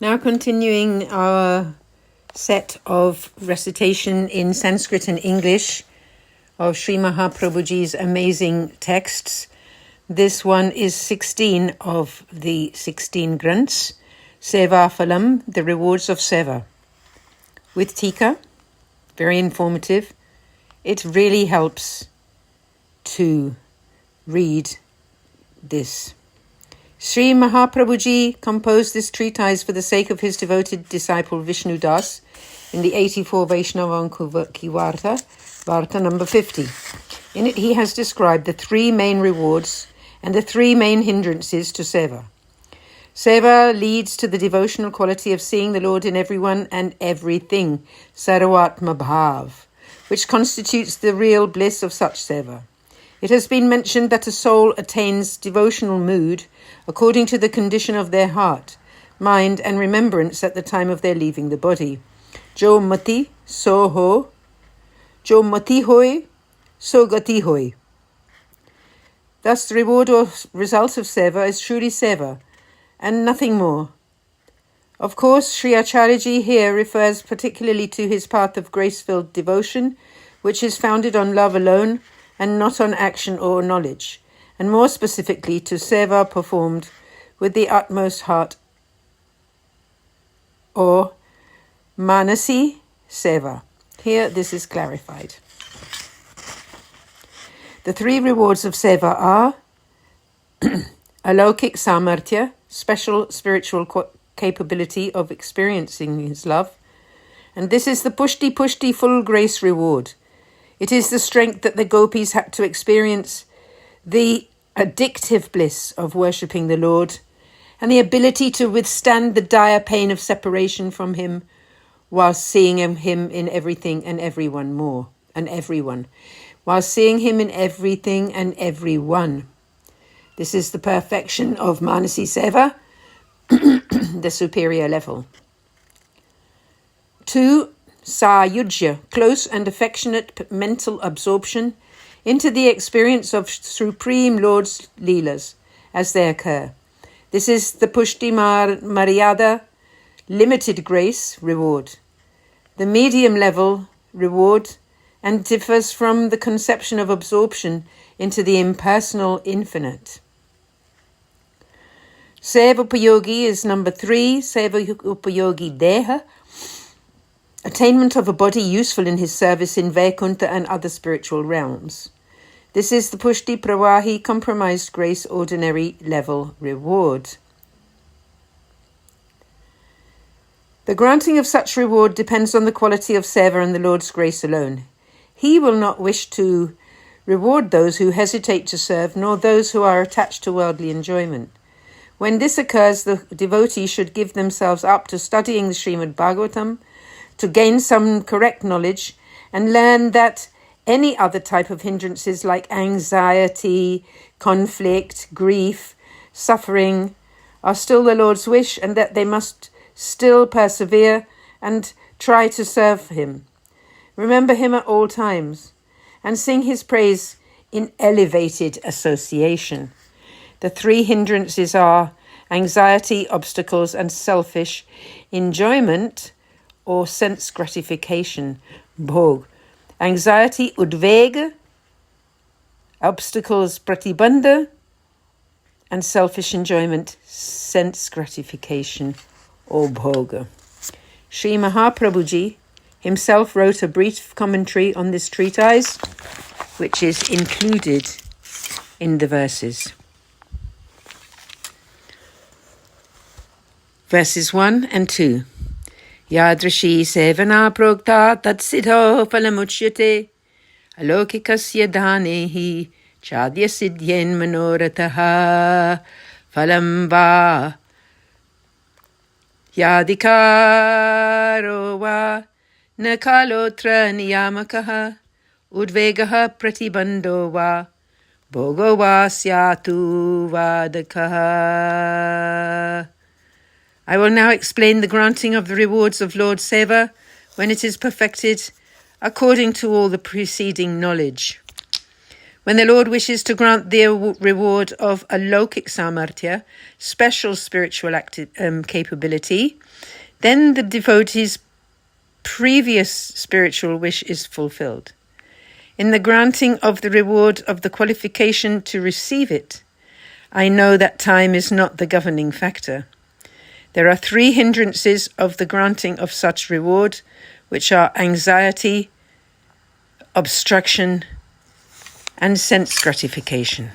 Now continuing our set of recitation in Sanskrit and English of Sri Mahaprabhuji's amazing texts. This one is 16 of the 16 granths, Sevafalam, the rewards of Seva. With Tika, very informative. It really helps to read this. Sri Mahaprabhuji composed this treatise for the sake of his devoted disciple Vishnu Das in the 84 Vaishnava Varta number 50. In it he has described the three main rewards and the three main hindrances to Seva. Seva leads to the devotional quality of seeing the Lord in everyone and everything, Sarvatma Bhav, which constitutes the real bliss of such Seva. It has been mentioned that a soul attains devotional mood according to the condition of their heart, mind and remembrance at the time of their leaving the body. Jo mati so ho, jo mati hoy, so gati hoy. Thus the reward or result of Seva is truly Seva, and nothing more. Of course, Sri Acharyaji here refers particularly to his path of grace-filled devotion, which is founded on love alone and not on action or knowledge, and more specifically to Seva performed with the utmost heart, or Manasi Seva. Here this is clarified. The three rewards of Seva are Alaukik Samarthya, special spiritual capability of experiencing his love, and this is the Pushti full grace reward. It is the strength that the gopis had to experience the addictive bliss of worshipping the Lord, and the ability to withstand the dire pain of separation from him while seeing him in everything and everyone more, and everyone, while seeing him in everything and everyone. This is the perfection of Manasi Seva, the superior level. 2. Sayujya, close and affectionate mental absorption into the experience of Supreme Lord's Leelas as they occur. This is the Pushti Maryada, limited grace reward, the medium level reward, and differs from the conception of absorption into the impersonal infinite. Sevapayogi is number 3, Sevapayogi Deha, attainment of a body useful in his service in Vaikuntha and other spiritual realms. This is the Pushti Prawahi compromised grace ordinary level reward. The granting of such reward depends on the quality of Seva and the Lord's grace alone. He will not wish to reward those who hesitate to serve, nor those who are attached to worldly enjoyment. When this occurs, the devotee should give themselves up to studying the Srimad Bhagavatam, to gain some correct knowledge, and learn that any other type of hindrances like anxiety, conflict, grief, suffering are still the Lord's wish, and that they must still persevere and try to serve him. Remember him at all times and sing his praise in elevated association. The three hindrances are anxiety, obstacles, and selfish enjoyment or sense gratification, bhog. Anxiety, udveg, obstacles, pratibandha, and selfish enjoyment, sense gratification, or bhoga. Sri Mahaprabhuji himself wrote a brief commentary on this treatise, which is included in the verses. Verses 1 and 2. Yadrashi sevana prokta tatsiddho phalamuchyate alokikasya dhanehi chadya siddhyen manorataha phalam va yadikaro va nakalotra niyamakaha udvegaha pratibandho va bhogo va syatu vadakaha. I will now explain the granting of the rewards of Lord Seva when it is perfected according to all the preceding knowledge. When the Lord wishes to grant the reward of a lokik samarthya, special spiritual capability, then the devotee's previous spiritual wish is fulfilled. In the granting of the reward of the qualification to receive it, I know that time is not the governing factor. There are 3 hindrances of the granting of such reward, which are anxiety, obstruction, and sense gratification.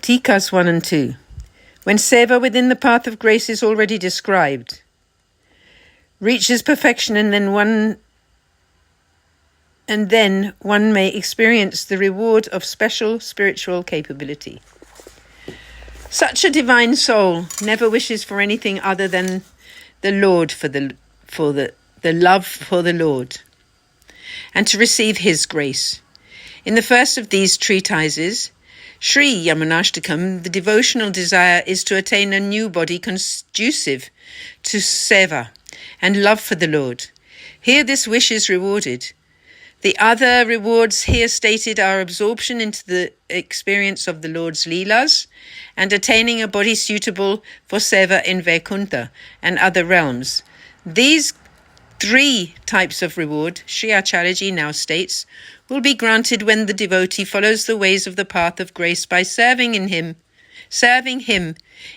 Tikas 1 and 2. When seva within the path of grace is already described, reaches perfection, and then one may experience the reward of special spiritual capability. Such a divine soul never wishes for anything other than the Lord, for the love for the Lord, and to receive his grace. In the first of these treatises, Sri Yamunashtakam, the devotional desire is to attain a new body conducive to seva and love for the Lord. Here this wish is rewarded. The other rewards here stated are absorption into the experience of the Lord's Leelas and attaining a body suitable for seva in Vaikuntha and other realms. These 3 types of reward, Sri Acharyaji now states, will be granted when the devotee follows the ways of the path of grace by serving him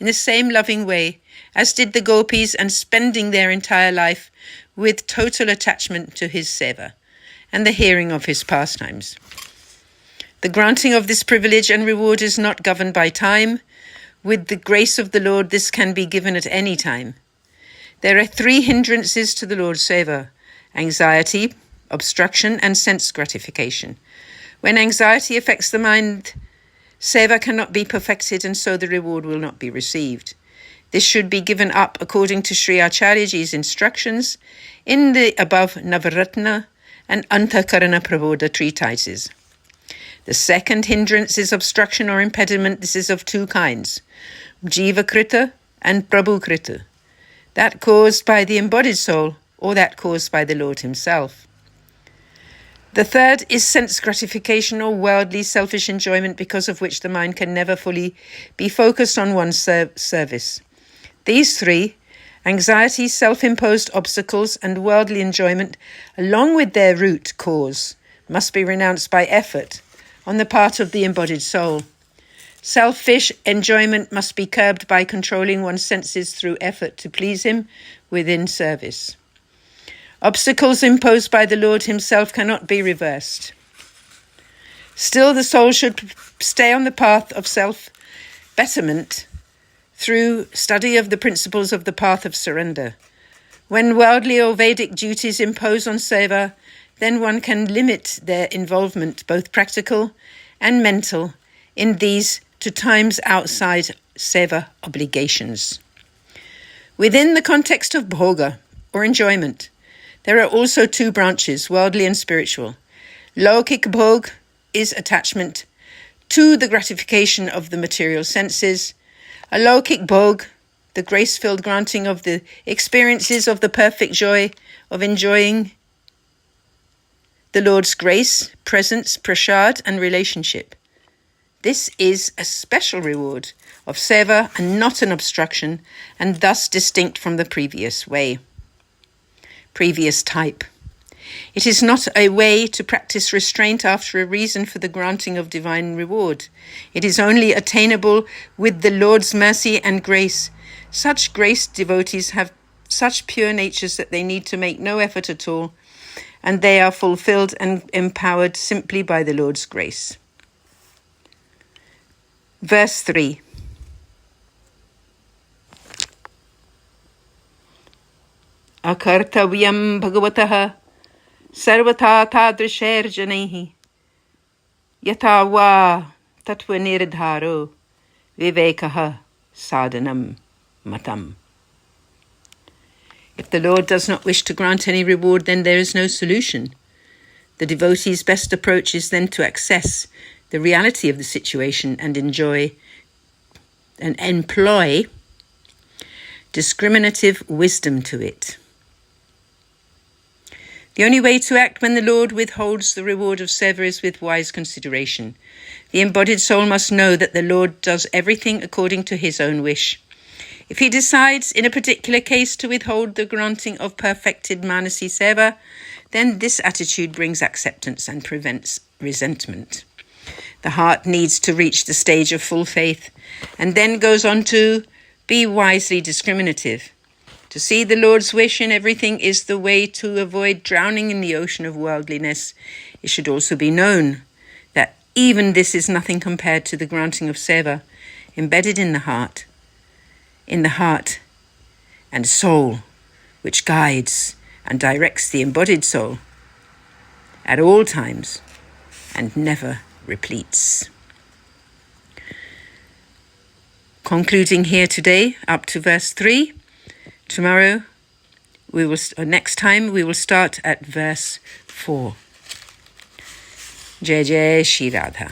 in the same loving way as did the gopis, and spending their entire life with total attachment to his seva and the hearing of his pastimes. The granting of this privilege and reward is not governed by time. With the grace of the Lord, this can be given at any time. There are 3 hindrances to the Lord's seva: anxiety, obstruction, and sense gratification. When anxiety affects the mind, seva cannot be perfected, and so the reward will not be received. This should be given up according to Sri Acharyaji's instructions in the above Navaratna and Antakarana Prabodha treatises. The second hindrance is obstruction or impediment. This is of 2 kinds, Jivakrita and Prabhukrita, that caused by the embodied soul or that caused by the Lord himself. The third is sense gratification or worldly selfish enjoyment, because of which the mind can never fully be focused on one's service. These 3, anxiety, self-imposed obstacles, and worldly enjoyment, along with their root cause, must be renounced by effort on the part of the embodied soul. Selfish enjoyment must be curbed by controlling one's senses through effort to please him within service. Obstacles imposed by the Lord himself cannot be reversed. Still, the soul should stay on the path of self-betterment through study of the principles of the path of surrender. When worldly or Vedic duties impose on seva, then one can limit their involvement, both practical and mental, in these to times outside seva obligations. Within the context of bhoga, or enjoyment, there are also 2 branches, worldly and spiritual. Lokik bhog is attachment to the gratification of the material senses. Alaukik bhog, the grace-filled granting of the experiences of the perfect joy of enjoying the Lord's grace, presence, prasad, and relationship. This is a special reward of seva and not an obstruction, and thus distinct from the previous type. It is not a way to practice restraint after a reason for the granting of divine reward. It is only attainable with the Lord's mercy and grace. Such grace devotees have such pure natures that they need to make no effort at all, and they are fulfilled and empowered simply by the Lord's grace. Verse 3. Akartavyam bhagavataha sarvata tadrisher janaihi yatha va tatva nirdharo vivekaha sadhanam matam. If the Lord does not wish to grant any reward, then there is no solution. The devotee's best approach is then to access the reality of the situation and enjoy and employ discriminative wisdom to it. The only way to act when the Lord withholds the reward of seva is with wise consideration. The embodied soul must know that the Lord does everything according to his own wish. If he decides in a particular case to withhold the granting of perfected Manasi Seva, then this attitude brings acceptance and prevents resentment. The heart needs to reach the stage of full faith and then goes on to be wisely discriminative. To see the Lord's wish in everything is the way to avoid drowning in the ocean of worldliness. It should also be known that even this is nothing compared to the granting of seva embedded in the heart and soul, which guides and directs the embodied soul at all times and never repletes. Concluding here today up to verse 3. Tomorrow, next time, we will start at verse 4. Jai Jai Shri Radha.